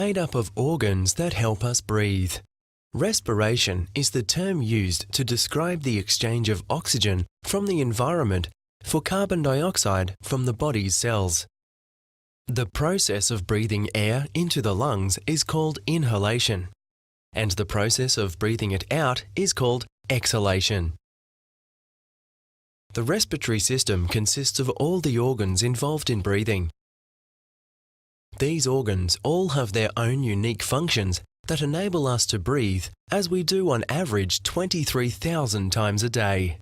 made up of organs that help us breathe. Respiration is the term used to describe the exchange of oxygen from the environment for carbon dioxide from the body's cells. The process of breathing air into the lungs is called inhalation, and the process of breathing it out is called exhalation. The respiratory system consists of all the organs involved in breathing. These organs all have their own unique functions that enable us to breathe as we do on average 23,000 times a day.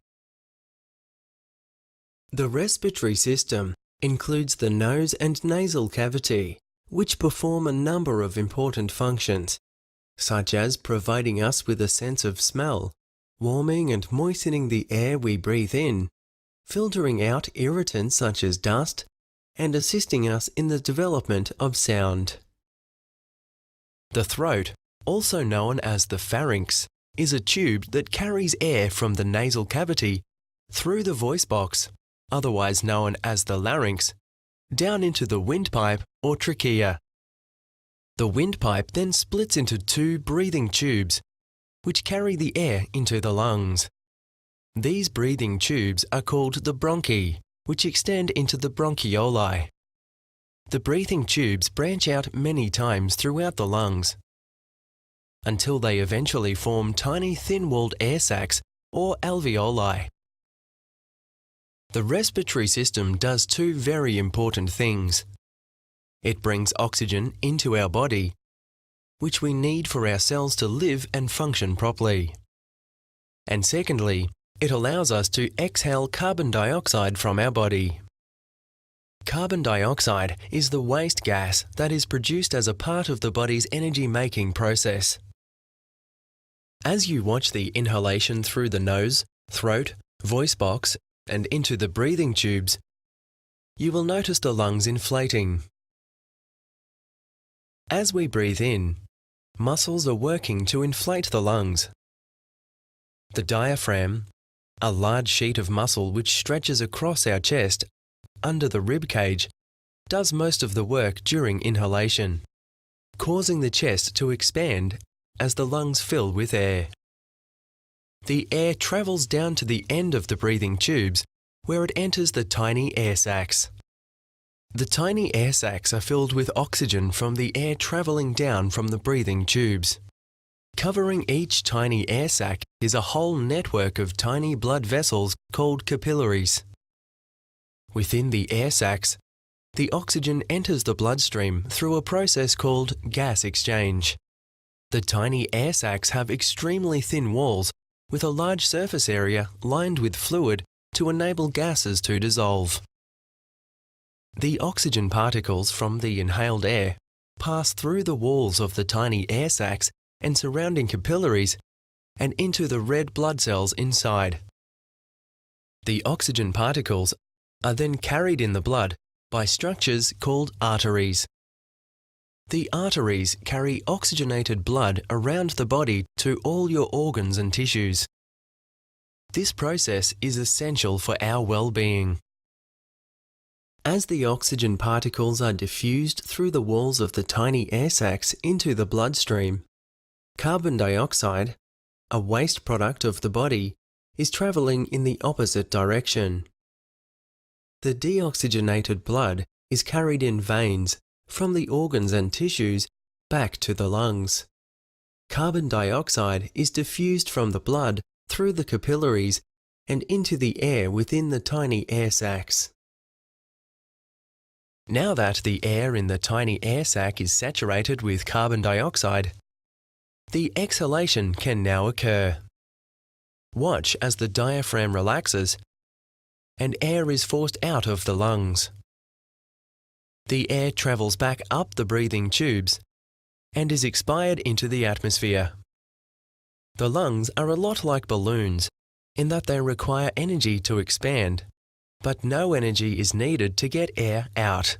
The respiratory system includes the nose and nasal cavity, which perform a number of important functions, such as providing us with a sense of smell, warming and moistening the air we breathe in, filtering out irritants such as dust, and assisting us in the development of sound. The throat, also known as the pharynx, is a tube that carries air from the nasal cavity through the voice box, otherwise known as the larynx, down into the windpipe or trachea. The windpipe then splits into two breathing tubes, which carry the air into the lungs. These breathing tubes are called the bronchi, which extend into the bronchioli. The breathing tubes branch out many times throughout the lungs, until they eventually form tiny thin-walled air sacs or alveoli. The respiratory system does two very important things. It brings oxygen into our body, which we need for our cells to live and function properly. And secondly, it allows us to exhale carbon dioxide from our body. Carbon dioxide is the waste gas that is produced as a part of the body's energy-making process. As you watch the inhalation through the nose, throat, voice box, and into the breathing tubes, you will notice the lungs inflating. As we breathe in, muscles are working to inflate the lungs. The diaphragm, a large sheet of muscle which stretches across our chest under the rib cage, does most of the work during inhalation, causing the chest to expand as the lungs fill with air. The air travels down to the end of the breathing tubes, where it enters the tiny air sacs. The tiny air sacs are filled with oxygen from the air travelling down from the breathing tubes. Covering each tiny air sac is a whole network of tiny blood vessels called capillaries. Within the air sacs, the oxygen enters the bloodstream through a process called gas exchange. The tiny air sacs have extremely thin walls with a large surface area lined with fluid to enable gases to dissolve. The oxygen particles from the inhaled air pass through the walls of the tiny air sacs and surrounding capillaries and into the red blood cells inside. The oxygen particles are then carried in the blood by structures called arteries. The arteries carry oxygenated blood around the body to all your organs and tissues. This process is essential for our well-being. As the oxygen particles are diffused through the walls of the tiny air sacs into the bloodstream, carbon dioxide, a waste product of the body, is travelling in the opposite direction. The deoxygenated blood is carried in veins from the organs and tissues back to the lungs. Carbon dioxide is diffused from the blood through the capillaries and into the air within the tiny air sacs. Now that the air in the tiny air sac is saturated with carbon dioxide, the exhalation can now occur. Watch as the diaphragm relaxes and air is forced out of the lungs. The air travels back up the breathing tubes and is expired into the atmosphere. The lungs are a lot like balloons in that they require energy to expand, but no energy is needed to get air out.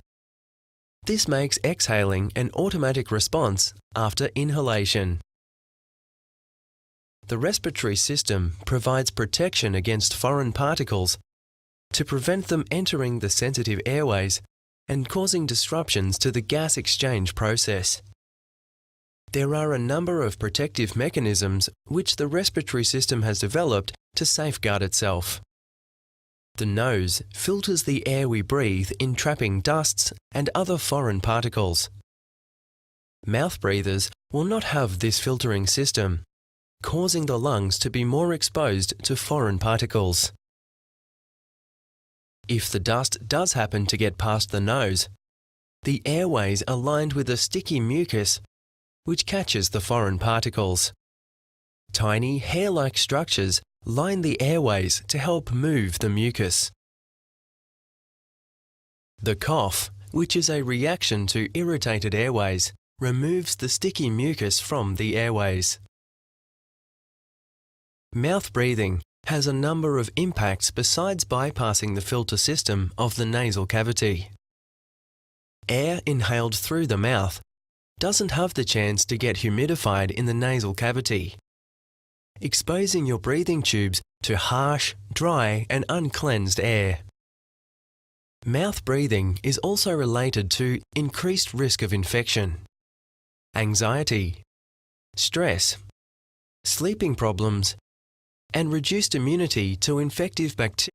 This makes exhaling an automatic response after inhalation. The respiratory system provides protection against foreign particles to prevent them entering the sensitive airways and causing disruptions to the gas exchange process. There are a number of protective mechanisms which the respiratory system has developed to safeguard itself. The nose filters the air we breathe in trapping dusts and other foreign particles. Mouth breathers will not have this filtering system, causing the lungs to be more exposed to foreign particles. If the dust does happen to get past the nose, the airways are lined with a sticky mucus which catches the foreign particles. Tiny hair-like structures line the airways to help move the mucus. The cough, which is a reaction to irritated airways, removes the sticky mucus from the airways. Mouth breathing has a number of impacts besides bypassing the filter system of the nasal cavity. Air inhaled through the mouth doesn't have the chance to get humidified in the nasal cavity, exposing your breathing tubes to harsh, dry and uncleansed air. Mouth breathing is also related to increased risk of infection, anxiety, stress, sleeping problems, and reduced immunity to infective bacteria.